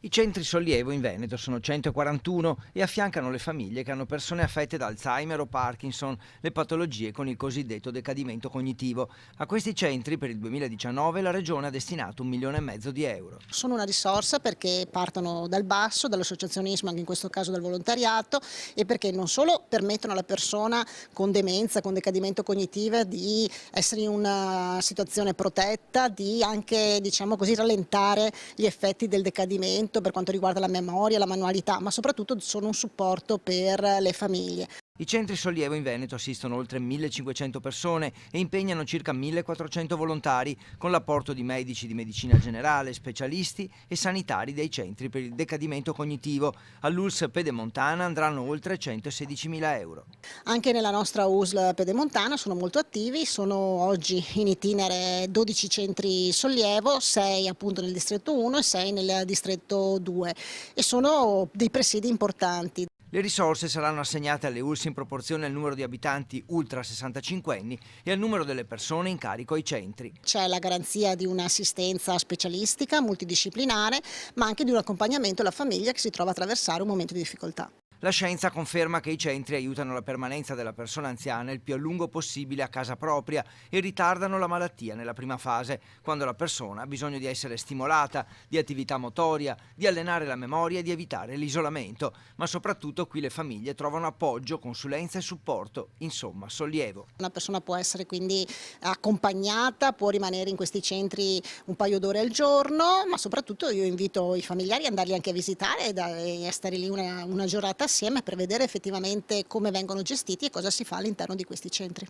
I centri sollievo in Veneto sono 141 e affiancano le famiglie che hanno persone affette da Alzheimer o Parkinson, le patologie con il cosiddetto decadimento cognitivo. A questi centri per il 2019 la Regione ha destinato 1,5 milioni di euro. Sono una risorsa perché partono dal basso, dall'associazionismo, anche in questo caso dal volontariato, e perché non solo permettono alla persona con demenza, con decadimento cognitivo di essere in una situazione protetta, di anche, diciamo così, rallentare gli effetti del decadimento per quanto riguarda la memoria, la manualità, ma soprattutto sono un supporto per le famiglie. I centri sollievo in Veneto assistono oltre 1.500 persone e impegnano circa 1.400 volontari, con l'apporto di medici di medicina generale, specialisti e sanitari dei centri per il decadimento cognitivo. All'ULSS Pedemontana andranno oltre 116.000 euro. Anche nella nostra USL Pedemontana sono molto attivi, sono oggi in itinere 12 centri sollievo, 6 appunto nel distretto 1 e 6 nel distretto 2, e sono dei presidi importanti. Le risorse saranno assegnate alle ULSS in proporzione al numero di abitanti ultra 65 anni e al numero delle persone in carico ai centri. C'è la garanzia di un'assistenza specialistica, multidisciplinare, ma anche di un accompagnamento alla famiglia che si trova a attraversare un momento di difficoltà. La scienza conferma che i centri aiutano la permanenza della persona anziana il più a lungo possibile a casa propria e ritardano la malattia nella prima fase, quando la persona ha bisogno di essere stimolata, di attività motoria, di allenare la memoria e di evitare l'isolamento. Ma soprattutto qui le famiglie trovano appoggio, consulenza e supporto, insomma sollievo. Una persona può essere quindi accompagnata, può rimanere in questi centri un paio d'ore al giorno, ma soprattutto io invito i familiari ad andarli anche a visitare e a stare lì una giornata assieme per vedere effettivamente come vengono gestiti e cosa si fa all'interno di questi centri.